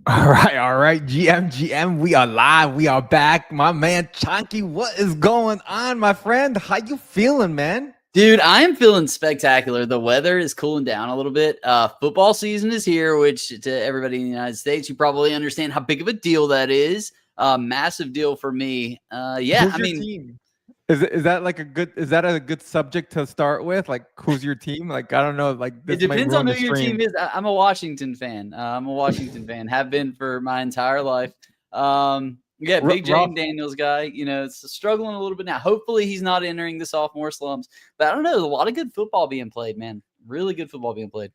All right, GM, we are live, we are back. My man Chunky, what is going on, my friend? How you feeling, man? Dude, I am feeling spectacular. The weather is cooling down a little bit. Football season is here, which to everybody in the United States, you probably understand how big of a deal that is. Massive deal for me. Who's your team? Is that like is that a good subject to start with? Like, who's your team? Like, I don't know. Like, this it depends on who your stream. team is. I'm a Washington fan. I'm a Washington fan. Have been for my entire life. Yeah, big Jane Daniels guy. You know, it's struggling a little bit now. Hopefully, he's not entering the sophomore slumps. But I don't know. There's a lot of good football being played, man. Really good football being played.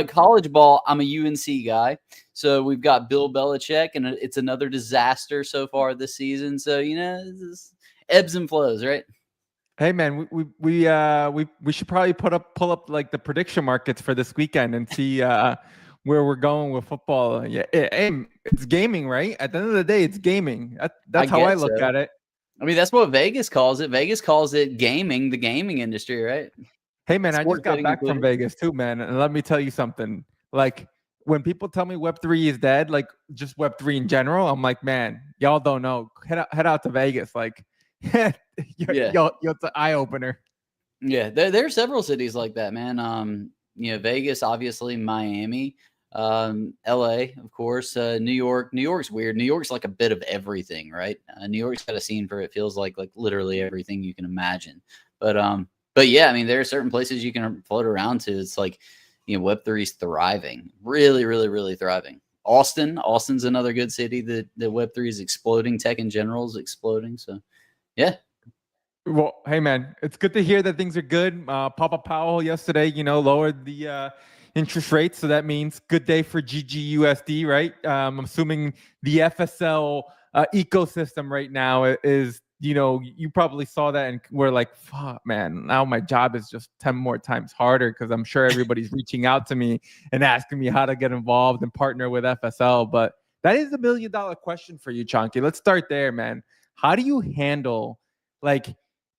College ball, I'm a UNC guy. So we've got Bill Belichick, and it's another disaster so far this season. So, you know, it's ebbs and flows, right? Hey man, we should probably pull up like the prediction markets for this weekend and see where we're going with football. Yeah, it's gaming, right? At the end of the day, it's gaming. That's how I look at it. I mean, that's what Vegas calls it. Vegas calls it gaming, the gaming industry, right? Hey man, I just got back from Vegas too, man, and let me tell you something. Like, when people tell me Web3 is dead, like just Web3 in general, I'm like, man, y'all don't know. Head out to Vegas, like. It's an eye opener. Yeah, there are several cities like that, man. You know, Vegas, obviously, Miami, LA, of course, New York. New York's weird. New York's like a bit of everything, right? New York's got a scene for it feels like literally everything you can imagine. But yeah, I mean, there are certain places you can float around to. It's like, you know, Web3 is thriving, really, really, really thriving. Austin's another good city that Web3 is exploding. Tech in general is exploding. So. Yeah. Well, hey man, it's good to hear that things are good. Papa Powell yesterday, you know, lowered the interest rates, so that means good day for GGUSD, right? I'm assuming the FSL ecosystem right now is, you know, you probably saw that and we're like, fuck, man, now my job is just 10 more times harder because I'm sure everybody's reaching out to me and asking me how to get involved and partner with FSL. But that is $1 million question for you, Chunky. Let's start there, man. How do you handle like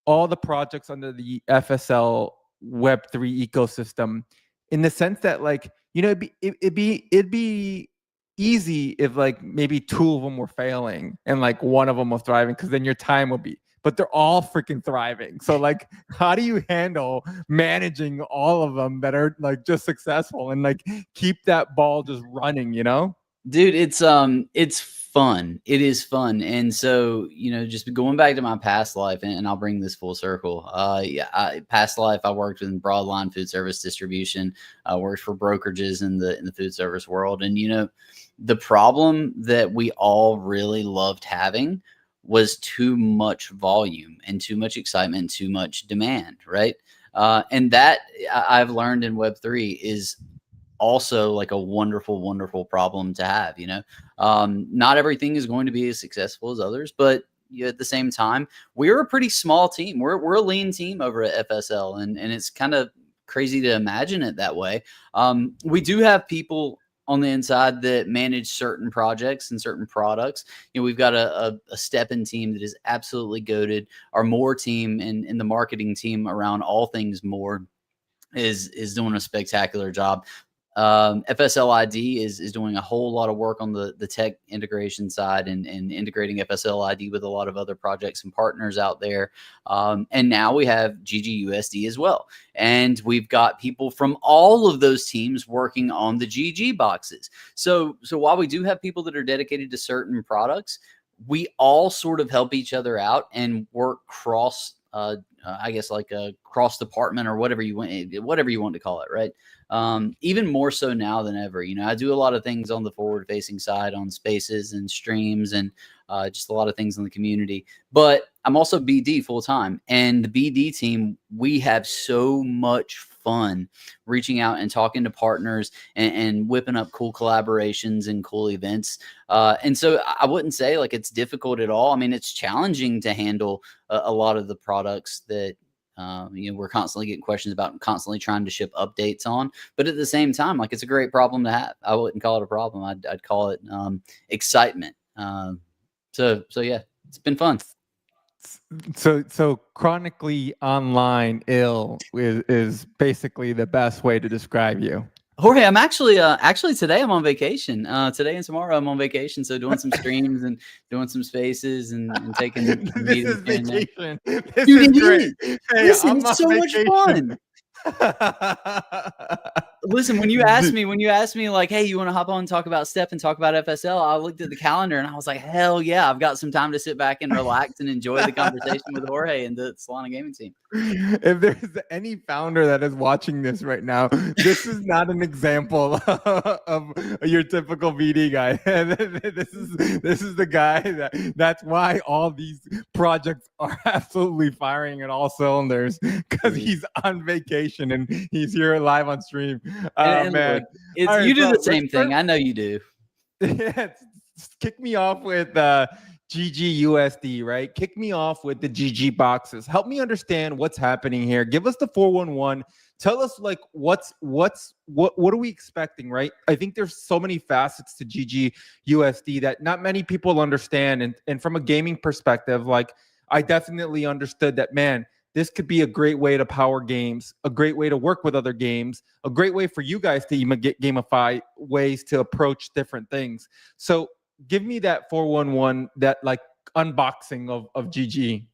all the projects under the FSL Web3 ecosystem in the sense that, like, you know, it'd be easy if like maybe 2 of them were failing and like 1 of them was thriving, because then your time will be, but they're all freaking thriving. So like, how do you handle managing all of them that are like just successful and like keep that ball just running, you know? Dude, it's fun. It is fun. And so, you know, just going back to my past life, and I'll bring this full circle. Past life, I worked in broadline food service distribution. I worked for brokerages in the food service world. And, you know, the problem that we all really loved having was too much volume and too much excitement, and too much demand, right? And that I've learned in Web3 is also like a wonderful, wonderful problem to have. You know, not everything is going to be as successful as others, but at the same time, we're a pretty small team. We're a lean team over at FSL, and it's kind of crazy to imagine it that way. We do have people on the inside that manage certain projects and certain products. You know, we've got a STEPN team that is absolutely goated. Our MOOAR team and the marketing team around all things MOOAR is doing a spectacular job. FSL ID is doing a whole lot of work on the tech integration side and integrating FSL ID with a lot of other projects and partners out there. And now we have GGUSD as well. And we've got people from all of those teams working on the GG boxes. So while we do have people that are dedicated to certain products, we all sort of help each other out and work cross I guess like a cross department or whatever you want to call it, right? Even more so now than ever. You know, I do a lot of things on the forward facing side on spaces and streams and just a lot of things in the community, but I'm also BD full time, and the BD team, we have so much fun reaching out and talking to partners and whipping up cool collaborations and cool events. And so I wouldn't say like it's difficult at all. I mean, it's challenging to handle a lot of the products that you know, we're constantly getting questions about and constantly trying to ship updates on. But at the same time, like, it's a great problem to have. I wouldn't call it a problem. I'd call it excitement. So yeah, it's been fun. So chronically online ill is basically the best way to describe you. Jorge, I'm actually today I'm on vacation. Today and tomorrow I'm on vacation, so doing some streams and doing some spaces and taking This meetings is here and there. vacation. This Dude, is it great. is. Hey, Listen, I'm it's on so much vacation. fun. Listen, when you asked me like, hey, you want to hop on and talk about STEP and talk about FSL, I looked at the calendar and I was like, hell yeah, I've got some time to sit back and relax and enjoy the conversation with Jorge and the Solana gaming team. If there's any founder that is watching this right now, this is not an example of your typical VD guy. This is the guy that's why all these projects are absolutely firing at all cylinders, because he's on vacation and he's here live on stream. And Man, look, it's all right, you do bro, the same thing. I know you do. Yeah, kick me off with GGUSD, right? Kick me off with the GG boxes. Help me understand what's happening here. Give us the 411. Tell us like what are we expecting, right? I think there's so many facets to GGUSD that not many people understand. And from a gaming perspective, like I definitely understood that, man, this could be a great way to power games, a great way to work with other games, a great way for you guys to even get gamify ways to approach different things. So give me that 411, that like unboxing of GG.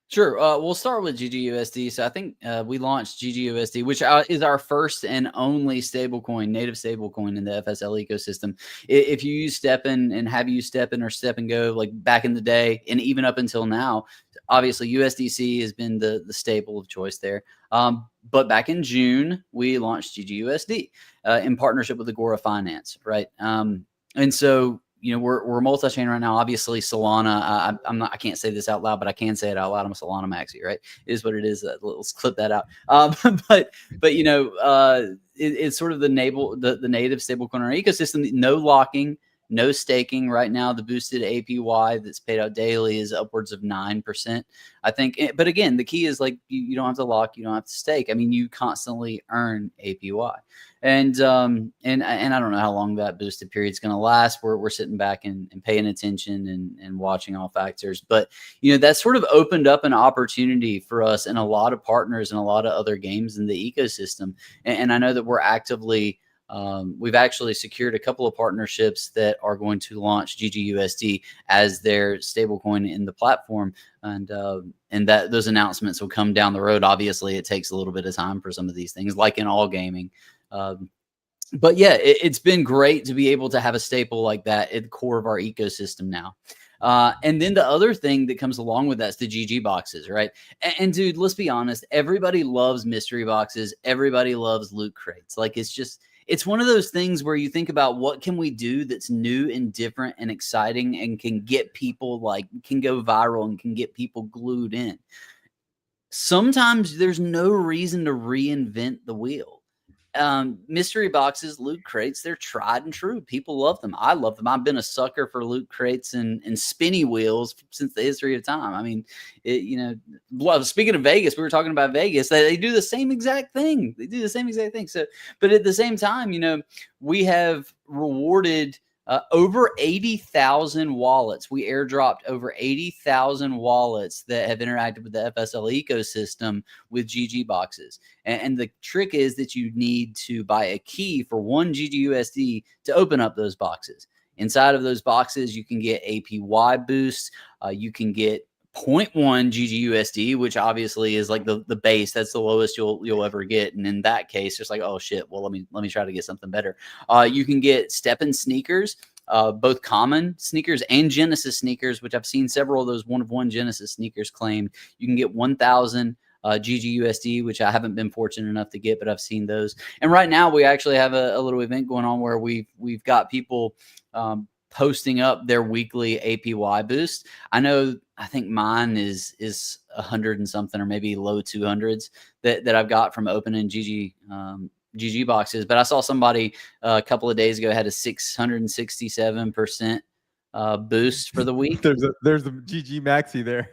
Sure. We'll start with GGUSD. So I think we launched GGUSD, which is our first and only stablecoin, native stablecoin in the FSL ecosystem. If you use STEPN and have used STEPN or STEPN Go, like back in the day, and even up until now, obviously USDC has been the staple of choice there. But back in June, we launched GGUSD in partnership with Agora Finance, right? And so we're multi-chain right now. Obviously, Solana. I can't say this out loud, but I can say it out loud. I'm a Solana maxi, right? It is what it is. Let's clip that out. But it's sort of the native stablecoin in our ecosystem. No locking, no staking. Right now, the boosted APY that's paid out daily is upwards of 9%. I think. But again, the key is like you don't have to lock, you don't have to stake. I mean, you constantly earn APY. And I don't know how long that boosted period is going to last. We're sitting back and paying attention and watching all factors. But that sort of opened up an opportunity for us and a lot of partners and a lot of other games in the ecosystem. And I know that we're actively we've actually secured a couple of partnerships that are going to launch GGUSD as their stablecoin in the platform, and that those announcements will come down the road. Obviously, it takes a little bit of time for some of these things, like in all gaming. But yeah, it's been great to be able to have a staple like that at the core of our ecosystem now. And then the other thing that comes along with that is the GG boxes, right? And dude, let's be honest, everybody loves mystery boxes. Everybody loves loot crates. Like it's one of those things where you think about what can we do that's new and different and exciting and can get people can go viral and can get people glued in. Sometimes there's no reason to reinvent the wheel. Mystery boxes, loot crates, they're tried and true. People love them. I love them. I've been a sucker for loot crates and spinny wheels since the history of time. I mean, speaking of Vegas, we were talking about Vegas. They do the same exact thing. They do the same exact thing. So, but at the same time, we have rewarded over 80,000 wallets. We airdropped over 80,000 wallets that have interacted with the FSL ecosystem with GG boxes. And the trick is that you need to buy a key for one GGUSD to open up those boxes. Inside of those boxes, you can get APY boosts. You can get 0.1 GGUSD, which obviously is like the base. That's the lowest you'll ever get. And in that case, it's like, oh shit, well, let me try to get something better. You can get STEPN sneakers, both common sneakers and Genesis sneakers, which I've seen several of those 1-of-1 Genesis sneakers claimed. You can get 1,000 GGUSD, which I haven't been fortunate enough to get, but I've seen those. And right now we actually have a little event going on where we've got people posting up their weekly APY boost. I think mine is 100 and something, or maybe low 200s that I've got from opening GG boxes. But I saw somebody a couple of days ago had a 667% boost for the week. There's a GG Maxi there.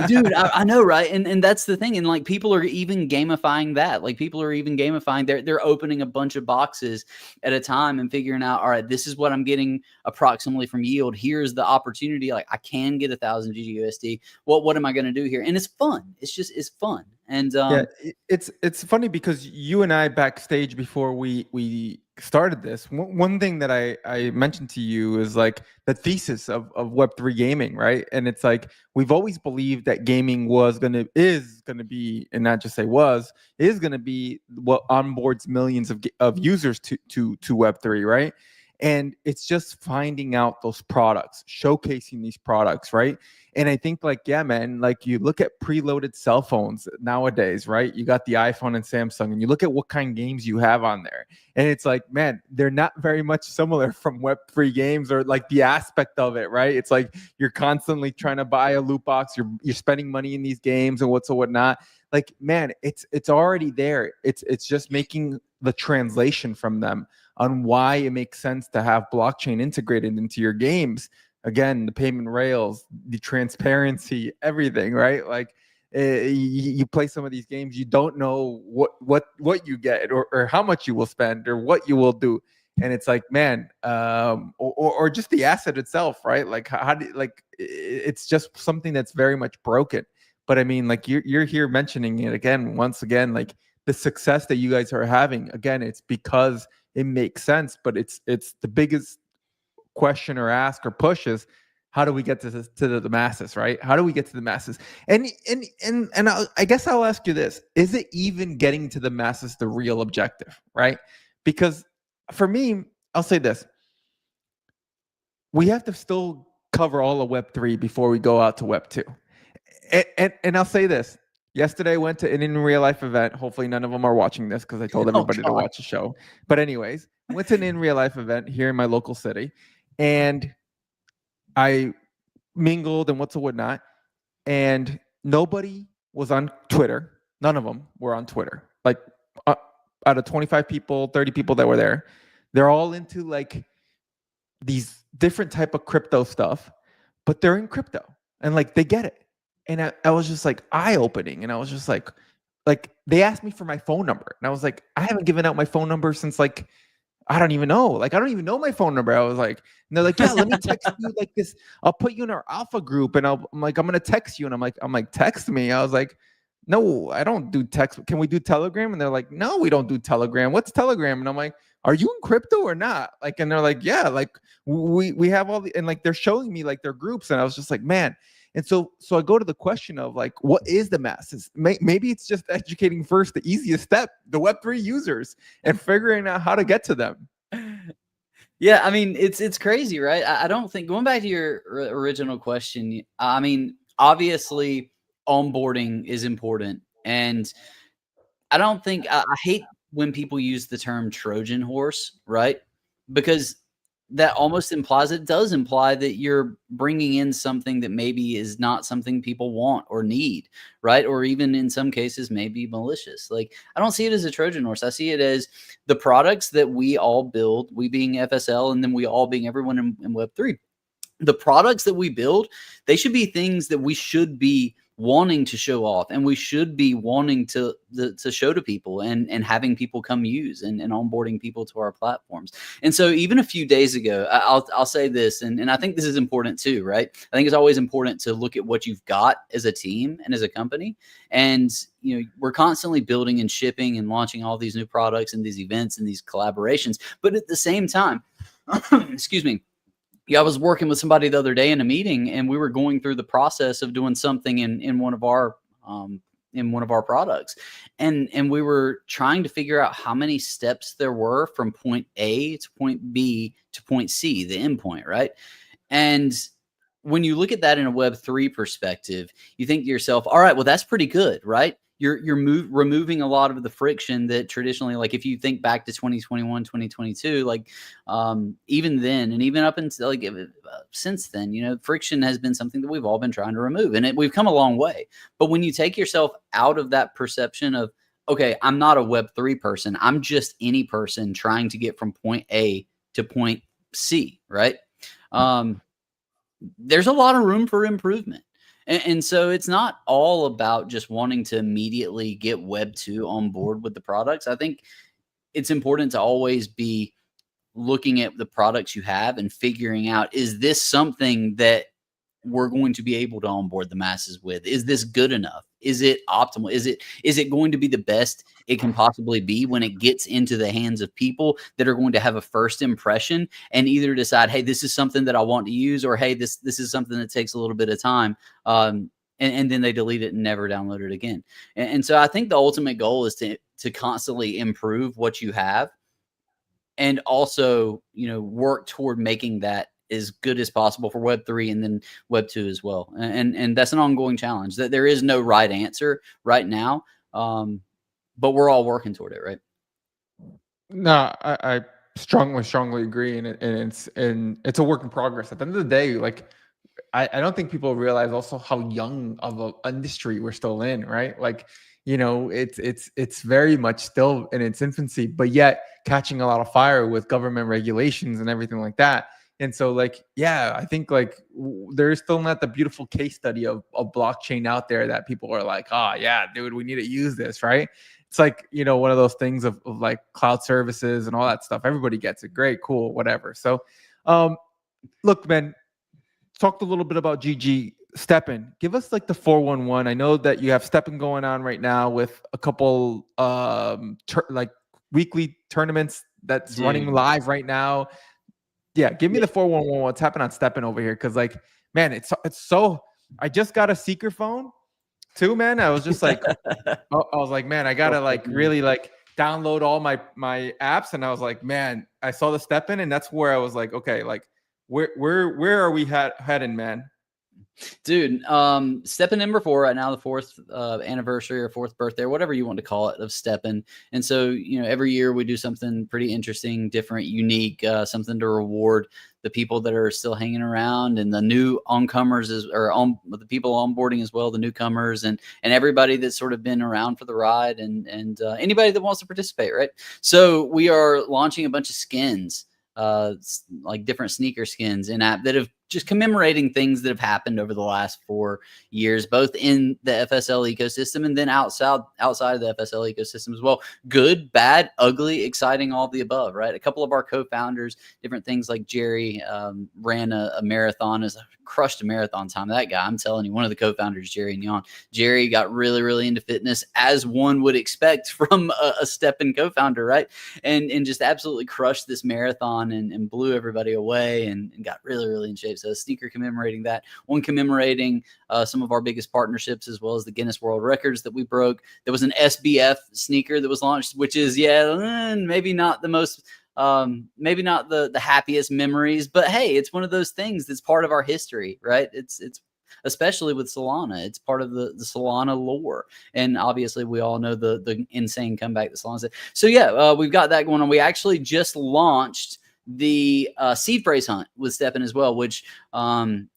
Dude, I know, right? And that's the thing. And like people are even gamifying that. Like people are even gamifying. They're opening a bunch of boxes at a time and figuring out, all right, this is what I'm getting approximately from yield. Here's the opportunity. Like I can get 1,000 GGUSD. What am I going to do here? And it's fun. It's fun. And yeah, it's funny because you and I backstage before we started this, one thing that I mentioned to you is like the thesis of Web3 gaming, right? And it's like we've always believed that gaming is gonna be, and not just say is gonna be what onboards millions of users to Web3, right? And it's just finding out those products, showcasing these products, right? And I think like, yeah, man, like you look at preloaded cell phones nowadays, right? You got the iPhone and Samsung, and you look at what kind of games you have on there. And it's like, man, they're not very much similar from Web3 games, or like the aspect of it, right? It's like you're constantly trying to buy a loot box, you're spending money in these games and whatnot. Like, man, it's already there. It's just making the translation from them on why it makes sense to have blockchain integrated into your games. Again, the payment rails, the transparency, everything, right? Like you play some of these games, you don't know what you get, or how much you will spend, or what you will do. And it's like, man, or just the asset itself, right? Like how do, like it's just something that's very much broken. But I mean, like you're here mentioning it again, once again, like the success that you guys are having. Again, it's because it makes sense, but it's the biggest question or ask or push is, how do we get to the masses, right? How do we get to the masses? And I guess I'll ask you this: is it even getting to the masses the real objective, right? Because for me, I'll say this: we have to still cover all of Web3 before we go out to Web2. And I'll say this: yesterday I went to an in real life event. Hopefully none of them are watching this because I told everybody to watch the show. But anyways, I went to an in real life event here in my local city, and I mingled and whatnot, and nobody was on Twitter. None of them were on Twitter. Like out of 25 people, 30 people that were there, they're all into like these different type of crypto stuff, but they're in crypto and like they get it. And I was just like eye-opening, and I was just like they asked me for my phone number, and I was like, I haven't given out my phone number since like I don't even know. Like, I don't even know my phone number. I was like, and they're like, yeah, let me text you like this. I'll put you in our alpha group, and I'm like, I'm gonna text you. And I'm like, text me. I was like, no, I don't do text. Can we do Telegram? And they're like, no, we don't do Telegram. What's Telegram? And I'm like, are you in crypto or not? Like, and they're like, yeah, like we have all the, and like they're showing me like their groups, and I was just like, man. And so I go to the question of like, what is the masses? Maybe it's just educating first, the easiest step, the Web3 users, and figuring out how to get to them. Yeah, I mean, it's crazy, right? I don't think, going back to your original question, I mean, obviously onboarding is important. And I don't think, I hate when people use the term Trojan horse, right? Because that almost implies, it does imply that you're bringing in something that maybe is not something people want or need, right? Or even in some cases, maybe malicious. Like, I don't see it as a Trojan horse. I see it as the products that we all build, we being FSL, and then we all being everyone in Web3. The products that we build, they should be things that we should be wanting to show off, and we should be wanting to show to people, and having people come use, and onboarding people to our platforms. And so even a few days ago, I'll say this, and I think this is important too, right? I think it's always important to look at what you've got as a team and as a company. And we're constantly building and shipping and launching all these new products and these events and these collaborations. But at the same time, excuse me, yeah, I was working with somebody the other day in a meeting, and we were going through the process of doing something in one of our products, and we were trying to figure out how many steps there were from point A to point B to point C, the endpoint, right? And when you look at that in a Web3 perspective, you think to yourself, all right, well, that's pretty good, right? You're removing a lot of the friction that traditionally, like if you think back to 2021, 2022, like even then, and even up until like since then, friction has been something that we've all been trying to remove, and we've come a long way. But when you take yourself out of that perception of, okay, I'm not a Web3 person, I'm just any person trying to get from point A to point C, right? there's a lot of room for improvement. And so it's not all about just wanting to immediately get Web 2 on board with the products. I think it's important to always be looking at the products you have and figuring out, is this something that we're going to be able to onboard the masses with? Is this good enough? Is it optimal? Is it going to be the best it can possibly be when it gets into the hands of people that are going to have a first impression and either decide, hey, this is something that I want to use, or hey, this is something that takes a little bit of time. And then they delete it and never download it again. And so I think the ultimate goal is to constantly improve what you have, and also, work toward making that as good as possible for Web3 and then Web 2 as well. And that's an ongoing challenge. That there is no right answer right now, but we're all working toward it, right? No, I strongly agree, and it's a work in progress. At the end of the day, like I don't think people realize also how young of an industry we're still in, right? Like, it's very much still in its infancy, but yet catching a lot of fire with government regulations and everything like that. And so, like, yeah, I think like there's still not the beautiful case study of blockchain out there that people are like, oh yeah, dude, we need to use this, right? It's like, one of those things of like cloud services and all that stuff. Everybody gets it. Great, cool, whatever. So, look, man, talked a little bit about GG. STEPN, give us like the 411. I know that you have STEPN going on right now with a couple like weekly tournaments that's running live right now. Yeah, give me the 411. What's happening on STEPN over here? Because like, man, it's so. I just got a Seeker phone too, man. I was just like, I was like, man, I gotta like really like download all my apps, and I was like, man, I saw the STEPN, and that's where I was like, okay, like where are we heading, man? Dude, STEPN number 4 right now, the 4th anniversary or 4th birthday, or whatever you want to call it, of STEPN. And so, every year we do something pretty interesting, different, unique, something to reward the people that are still hanging around, and the new oncomers, the people onboarding as well, the newcomers, and everybody that's sort of been around for the ride, and anybody that wants to participate, right? So we are launching a bunch of skins, like different sneaker skins in app that have just commemorating things that have happened over the last 4 years, both in the FSL ecosystem and then outside of the FSL ecosystem as well. Good, bad, ugly, exciting, all of the above, right? A couple of our co-founders, different things like Jerry ran a marathon, crushed a marathon time. That guy, I'm telling you, one of the co-founders, Jerry and Jan. Jerry got really, really into fitness, as one would expect from a STEPN co-founder, right? And just absolutely crushed this marathon and blew everybody away and got really, really in shape. So a sneaker commemorating that, one commemorating some of our biggest partnerships, as well as the Guinness World Records that we broke. There was an SBF sneaker that was launched, which is, maybe not the most, maybe not the happiest memories, but hey, it's one of those things that's part of our history, right? It's especially with Solana, it's part of the Solana lore. And obviously we all know the insane comeback that Solana did. So yeah, we've got that going on. We actually just launched the seed phrase hunt with STEPN as well, which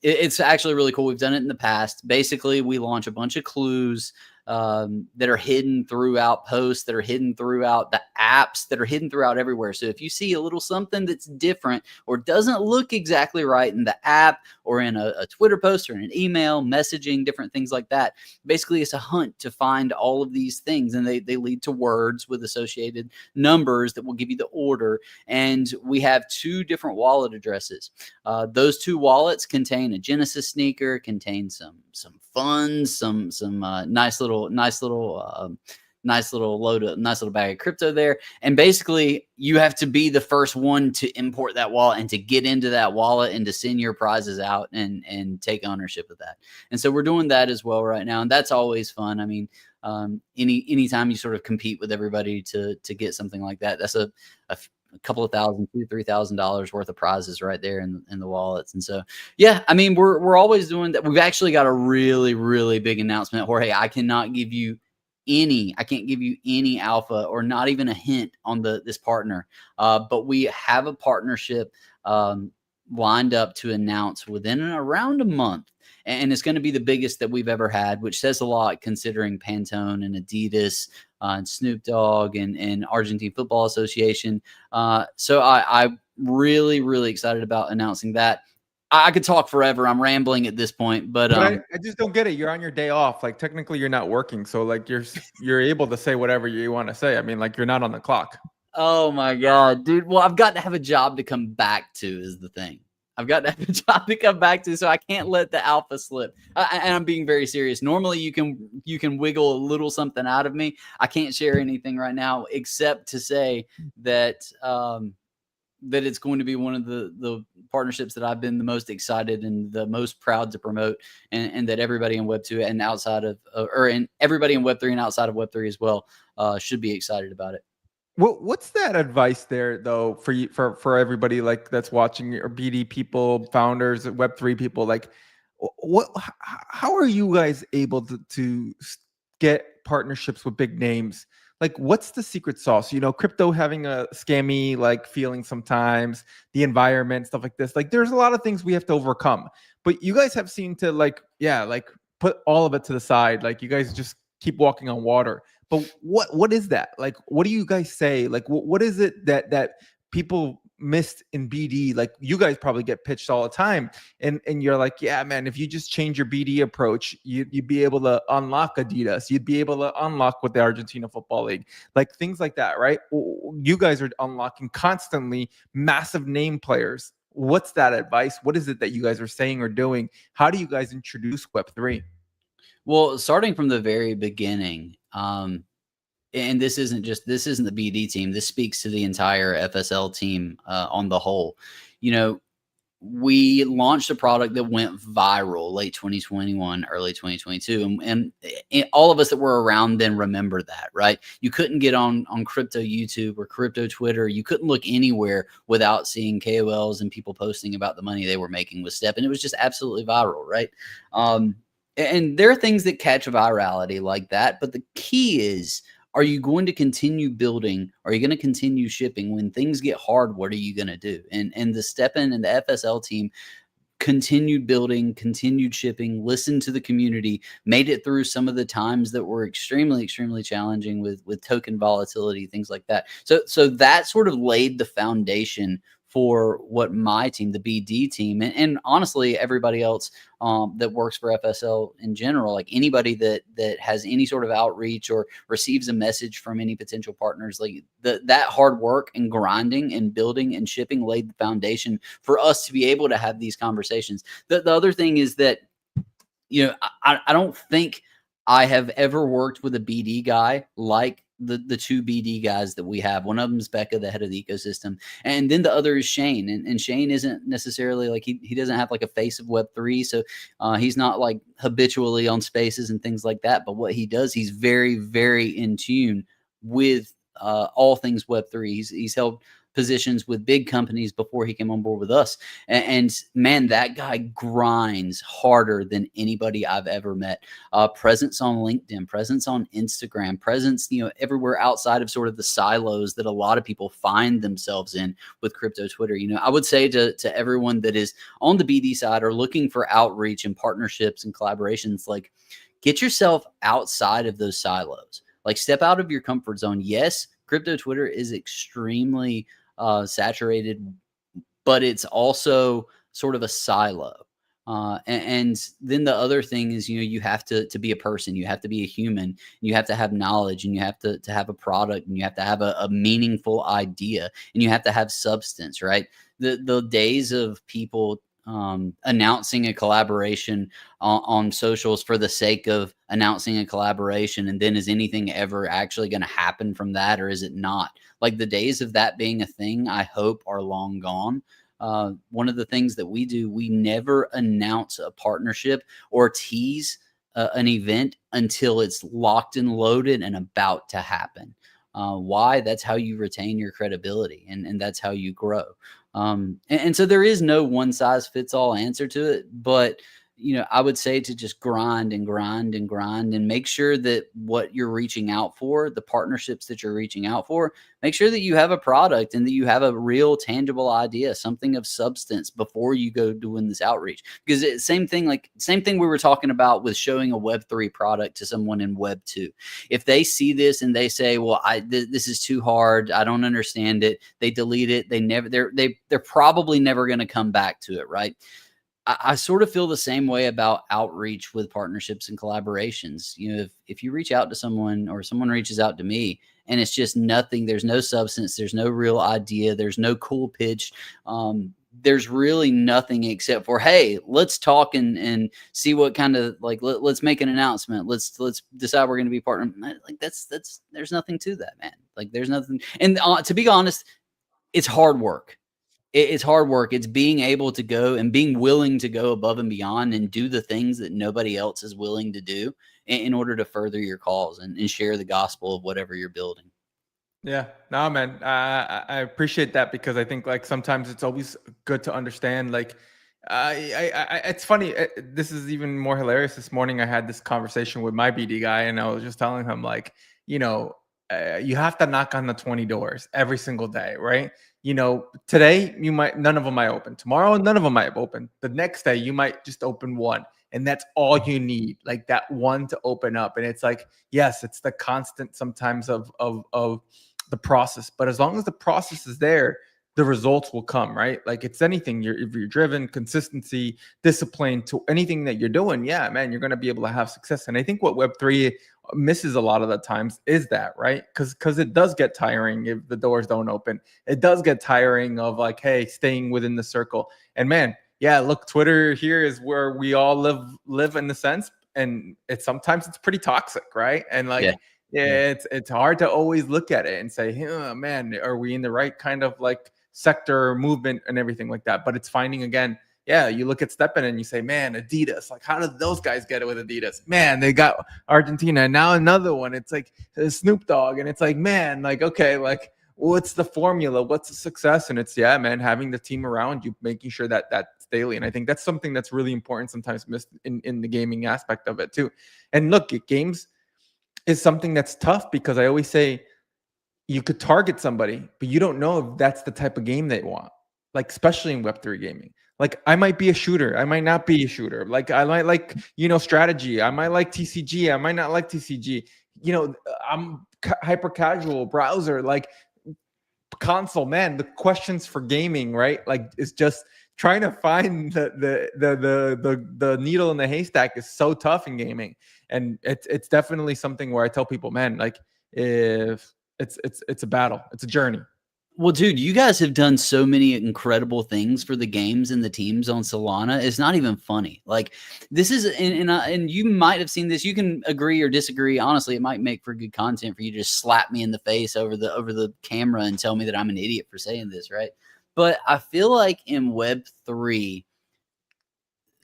it's actually really cool. We've done it in the past. Basically, we launch a bunch of clues that are hidden throughout posts, that are hidden throughout the apps, that are hidden throughout everywhere. So if you see a little something that's different or doesn't look exactly right in the app or in a Twitter post or in an email, messaging, different things like that, basically it's a hunt to find all of these things, and they lead to words with associated numbers that will give you the order. And we have 2 different wallet addresses. Those 2 wallets contain a Genesis sneaker, contain some funds, some nice little bag of crypto there. And basically you have to be the first one to import that wallet and to get into that wallet and to send your prizes out and take ownership of that. And so we're doing that as well right now, and that's always fun. I mean, anytime you sort of compete with everybody to get something like that, that's a couple of $1,000, $2,000-$3,000 worth of prizes right there in the wallets. And so, yeah, I mean, we're always doing that. We've actually got a really, really big announcement, Jorge. I can't give you any alpha or not even a hint on this partner. But we have a partnership lined up to announce within around a month. And it's going to be the biggest that we've ever had, which says a lot considering Pantone and Adidas and Snoop Dogg and Argentine Football Association. So I'm really, really excited about announcing that. I could talk forever. I'm rambling at this point, but I just don't get it. You're on your day off. Like technically you're not working. So like you're able to say whatever you want to say. I mean, like you're not on the clock. oh my God, dude. Well, I've got to have a job to come back to is the thing. I've got to have a job to come back to, so I can't let the alpha slip. And I'm being very serious. Normally, you can wiggle a little something out of me. I can't share anything right now, except to say that that it's going to be one of the partnerships that I've been the most excited and the most proud to promote, and that everybody in Web2 and outside of, and everybody in Web3 and outside of Web3 as well, should be excited about it. What's that advice there though for you, for everybody like that's watching, or BD people, founders, Web3 people? Like, how are you guys able to get partnerships with big names? Like, what's the secret sauce? You know, crypto having a scammy like feeling sometimes, the environment, stuff like this. Like, there's a lot of things we have to overcome. But you guys have seemed to like put all of it to the side. Like, you guys just keep walking on water. But what is that? Like, what do you guys say? Like, what is it that people missed in BD? Like, you guys probably get pitched all the time, and you're like, yeah, man, if you just change your BD approach, you'd be able to unlock Adidas, you'd be able to unlock with the Argentina Football League, like things like that, right? You guys are unlocking constantly massive name players. What's that advice? What is it that you guys are saying or doing? How do you guys introduce Web3? Well, starting from the very beginning, and this isn't the BD team. This speaks to the entire FSL team on the whole. You know, we launched a product that went viral late 2021, early 2022. And all of us that were around then remember that, right? You couldn't get on crypto YouTube or crypto Twitter. You couldn't look anywhere without seeing KOLs and people posting about the money they were making with STEPN. And it was just absolutely viral, right? And there are things that catch virality like that. But the key is, are you going to continue building? Are you going to continue shipping? When things get hard, what are you going to do? And the STEPN and the FSL team continued building, continued shipping, listened to the community, made it through some of the times that were extremely, extremely challenging with token volatility, things like that. So that sort of laid the foundation for what my team, the BD team, and honestly, everybody else that works for FSL in general, like anybody that has any sort of outreach or receives a message from any potential partners, like that hard work and grinding and building and shipping laid the foundation for us to be able to have these conversations. The other thing is that, you know, I don't think I have ever worked with a BD guy like the two BD guys that we have. One of them is Becca, the head of the ecosystem, and then the other is Shane. And Shane isn't necessarily like he doesn't have like a face of Web3, so he's not like habitually on spaces and things like that. But what he does, he's very, very in tune with all things Web3. He's held positions with big companies before he came on board with us. And man, that guy grinds harder than anybody I've ever met. Presence on LinkedIn, presence on Instagram, presence, you know, everywhere outside of sort of the silos that a lot of people find themselves in with crypto Twitter. You know, I would say to everyone that is on the BD side or looking for outreach and partnerships and collaborations, like get yourself outside of those silos. Like step out of your comfort zone. Yes, crypto Twitter is extremely saturated, but it's also sort of a silo. And then the other thing is, you know, you have to be a person, you have to be a human, and you have to have knowledge, and you have to have a product, and you have to have a meaningful idea, and you have to have substance, right? The days of people announcing a collaboration on socials for the sake of announcing a collaboration, and then is anything ever actually going to happen from that, or is it not? Like the days of that being a thing, I hope are long gone. One of the things that we do, we never announce a partnership or tease an event until it's locked and loaded and about to happen. Why? That's how you retain your credibility, and that's how you grow. And so there is no one size fits all answer to it, but you know, I would say to just grind and grind and grind and make sure that what you're reaching out for, the partnerships that you're reaching out for, make sure that you have a product and that you have a real tangible idea, something of substance before you go doing this outreach. Because it's same thing we were talking about with showing a Web3 product to someone in Web2. If they see this and they say, well, this is too hard, I don't understand it, they delete it, they're probably never going to come back to it, right? I sort of feel the same way about outreach with partnerships and collaborations. You know, if you reach out to someone or someone reaches out to me and it's just nothing, there's no substance, there's no real idea, there's no cool pitch. There's really nothing except for, hey, let's talk and see what kind of like let's make an announcement. Let's decide we're going to be partner. Like that's there's nothing to that, man. Like there's nothing. And to be honest, it's hard work. It's hard work. It's being able to go and being willing to go above and beyond and do the things that nobody else is willing to do in order to further your cause and share the gospel of whatever you're building. Yeah, no, man, I appreciate that because I think like sometimes it's always good to understand. Like, it's funny. This is even more hilarious. This morning, I had this conversation with my BD guy, and I was just telling him like, you know, you have to knock on the 20 doors every single day, right? You know, today none of them might open. Tomorrow, none of them might open. The next day, you might just open one, and that's all you need, like that one to open up. And it's like, yes, it's the constant sometimes of the process, but as long as the process is there, the results will come, right? Like it's anything. If you're driven, consistency, discipline to anything that you're doing, yeah, man, you're going to be able to have success. And I think what Web3 misses a lot of the times is that, right? Because it does get tiring if the doors don't open. It does get tiring of like, hey, staying within the circle. And man, yeah, look, Twitter here is where we all live in the sense, and sometimes it's pretty toxic, right? And like. Yeah. Yeah, it's hard to always look at it and say, oh, man, are we in the right kind of like sector movement and everything like that? But it's finding again, yeah, you look at STEPN and you say, man, Adidas, like how did those guys get it with Adidas? Man, they got Argentina and now another one. It's like Snoop Dogg, and it's like, man, like okay, like what's the formula? What's the success? And it's yeah, man, having the team around you, making sure that that's daily. And I think that's something that's really important, sometimes missed in the gaming aspect of it too. And look, games is something that's tough because I always say you could target somebody, but you don't know if that's the type of game they want. Like, especially in Web3 gaming. Like, I might be a shooter. I might not be a shooter. Like, I might like, strategy. I might like TCG. I might not like TCG. I'm hyper casual browser, like console, man. The questions for gaming, right? Like, it's just trying to find the needle in the haystack is so tough in gaming. And it's definitely something where I tell people, man, like if it's a battle, it's a journey. Well, dude, you guys have done so many incredible things for the games and the teams on Solana. It's not even funny. Like this is, and you might have seen this. You can agree or disagree. Honestly, it might make for good content for you to just slap me in the face over the camera and tell me that I'm an idiot for saying this, right? But I feel like in Web3,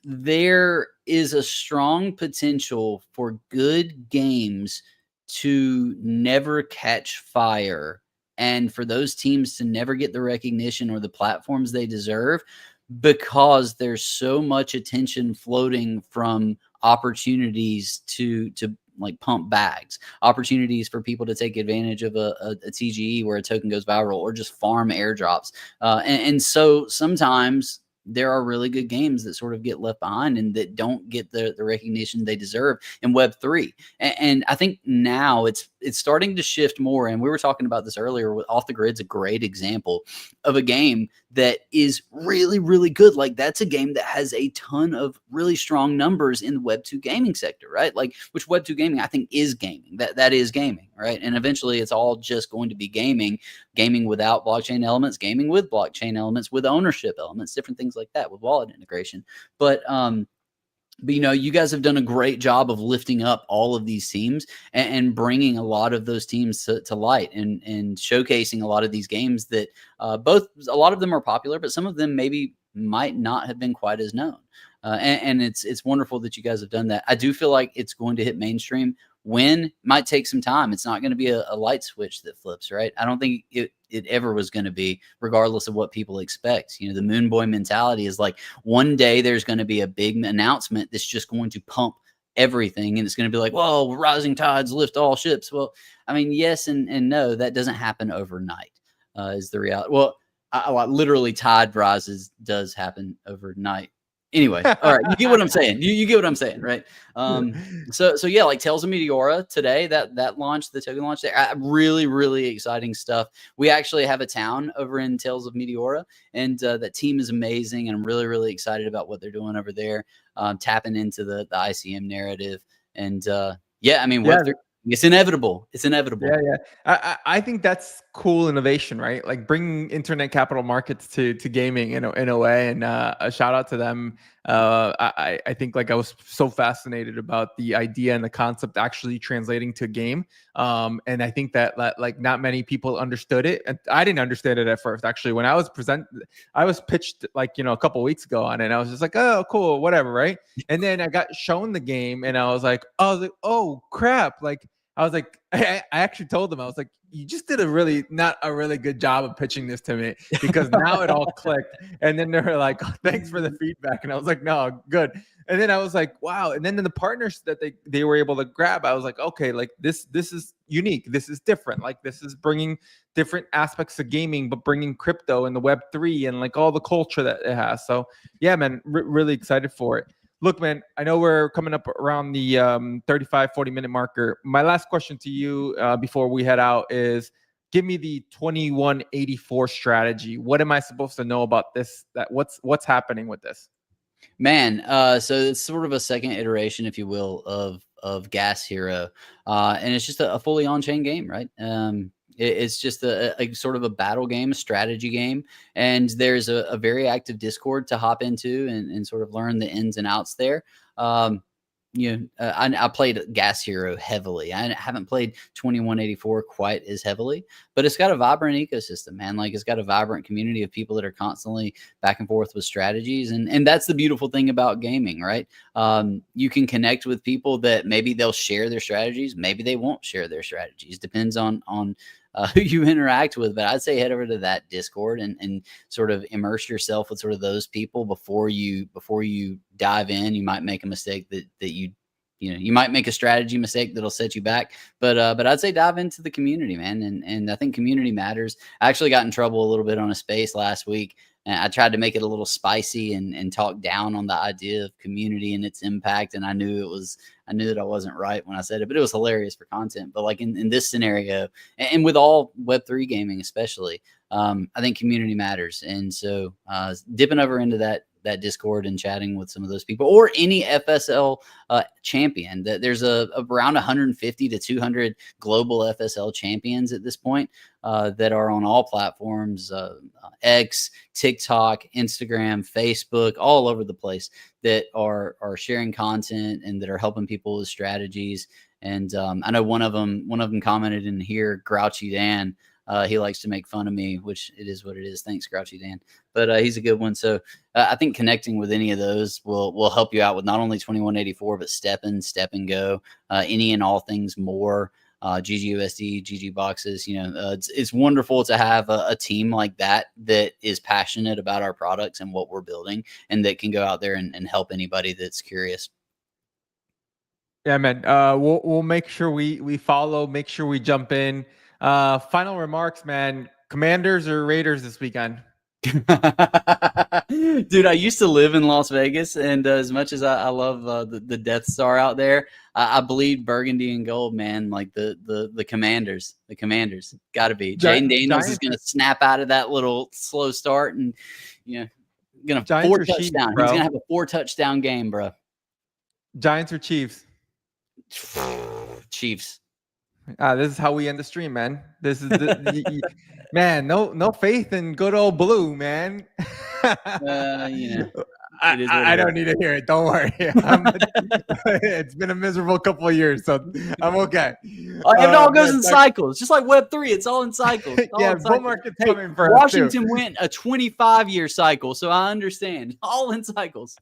there is a strong potential for good games to never catch fire and for those teams to never get the recognition or the platforms they deserve because there's so much attention floating from opportunities to like pump bags, opportunities for people to take advantage of a TGE where a token goes viral or just farm airdrops. And so sometimes there are really good games that sort of get left behind and that don't get the recognition they deserve in Web3. And I think now it's starting to shift more. And we were talking about this earlier with Off the Grid's a great example of a game that is really, really good. Like that's a game that has a ton of really strong numbers in the Web2 gaming sector, right? Like which Web2 gaming I think is gaming. That is gaming, right? And eventually it's all just going to be gaming without blockchain elements, gaming with blockchain elements, with ownership elements, different things like that with wallet integration. But you guys have done a great job of lifting up all of these teams and bringing a lot of those teams to light and showcasing a lot of these games that a lot of them are popular, but some of them maybe might not have been quite as known. And it's wonderful that you guys have done that. I do feel like it's going to hit mainstream. When might take some time. It's not going to be a light switch that flips, right? I don't think it ever was going to be, regardless of what people expect. The Moon Boy mentality is like one day there's going to be a big announcement that's just going to pump everything. And it's going to be like, whoa, rising tides lift all ships. Well, I mean, yes and no, that doesn't happen overnight is the reality. Well, literally tide rises does happen overnight. Anyway, all right, you get what I'm saying. You get what I'm saying, right? So yeah, like Tales of Meteora today, that launched, the token launch there. Really exciting stuff. We actually have a town over in Tales of Meteora, and that team is amazing, and I'm really excited about what they're doing over there, tapping into the ICM narrative, and yeah, I mean, Yeah. Web3, it's inevitable. It's inevitable. Yeah. I think that's cool innovation, right? Like bringing internet capital markets to gaming in a way, and a shout out to them. I think like I was so fascinated about the idea and the concept actually translating to a game. And I think that like not many people understood it, and I didn't understand it at first. Actually, when I was pitched like a couple weeks ago on it, and I was just like, oh, cool, whatever, right? And then I got shown the game, and I was like, oh crap, like. I was like, I actually told them, I was like, you just did not a really good job of pitching this to me, because now it all clicked. And then they were like, oh, thanks for the feedback. And I was like, no, good. And then I was like, wow. And then the partners that they were able to grab, I was like, okay, like this is unique. This is different. Like this is bringing different aspects of gaming, but bringing crypto and the Web3 and like all the culture that it has. So yeah, man, really excited for it. Look, man, I know we're coming up around the 40 minute marker. My last question to you before we head out is, give me the 2184 strategy. What am I supposed to know about this? What's happening with this? Man, so it's sort of a second iteration, if you will, of Gas Hero, and it's just a fully on-chain game, right? It's just a sort of a battle game, a strategy game, and there's a very active Discord to hop into and sort of learn the ins and outs there. I played Gas Hero heavily. I haven't played 2184 quite as heavily, but it's got a vibrant ecosystem, man. Like it's got a vibrant community of people that are constantly back and forth with strategies. And that's the beautiful thing about gaming, right? You can connect with people that maybe they'll share their strategies. Maybe they won't share their strategies. Depends on who you interact with. But I'd say head over to that Discord and sort of immerse yourself with sort of those people before you dive in. You might make a mistake that you might make a strategy mistake that'll set you back. But I'd say dive into the community, man. And I think community matters. I actually got in trouble a little bit on a space last week. And I tried to make it a little spicy and talk down on the idea of community and its impact. And I knew that I wasn't right when I said it, but it was hilarious for content. But like in this scenario, and with all Web3 gaming especially, I think community matters. And so dipping over into that Discord and chatting with some of those people, or any FSL champion. That there's around 150 to 200 global FSL champions at this point that are on all platforms, X, TikTok, Instagram, Facebook, all over the place, that are sharing content and that are helping people with strategies. And I know one of them commented in here, Grouchy Dan. He likes to make fun of me, which it is what it is. Thanks, Grouchy Dan. But he's a good one. So I think connecting with any of those will help you out with not only 2184, but STEPN Go, any and all things more, GGUSD, GG boxes. It's wonderful to have a team like that is passionate about our products and what we're building, and that can go out there and help anybody that's curious. Yeah, man. We'll make sure we follow, make sure we jump in. Final remarks, man. Commanders or Raiders this weekend? Dude, I used to live in Las Vegas, and as much as I love the Death Star out there, I bleed burgundy and gold, man. Like the Commanders, got to be. Jaden Daniels is going to snap out of that little slow start, and going to 4 touchdown. He's going to have a 4 touchdown game, bro. Giants or Chiefs? Chiefs. This is how we end the stream, man. This is man. No faith in good old blue, man. I don't need to hear it. Don't worry. It's been a miserable couple of years, so I'm okay. It all goes in cycles, just like Web3. It's all in cycles. Bull market's coming for Washington went a 25-year cycle, so I understand. All in cycles.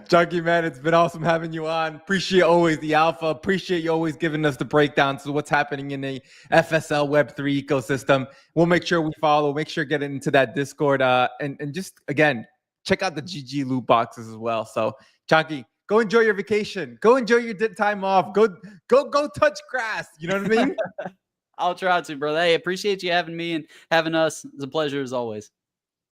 Chunky, man, it's been awesome having you on. Appreciate always the alpha. Appreciate you always giving us the breakdowns of what's happening in the FSL Web3 ecosystem. We'll make sure we follow, make sure get into that Discord, and just again check out the GG loot boxes as well. So Chunky, go enjoy your vacation. Go enjoy your time off. Go touch grass. You know what I mean? I'll try to, brother. Hey, appreciate you having me and having us. It's a pleasure as always.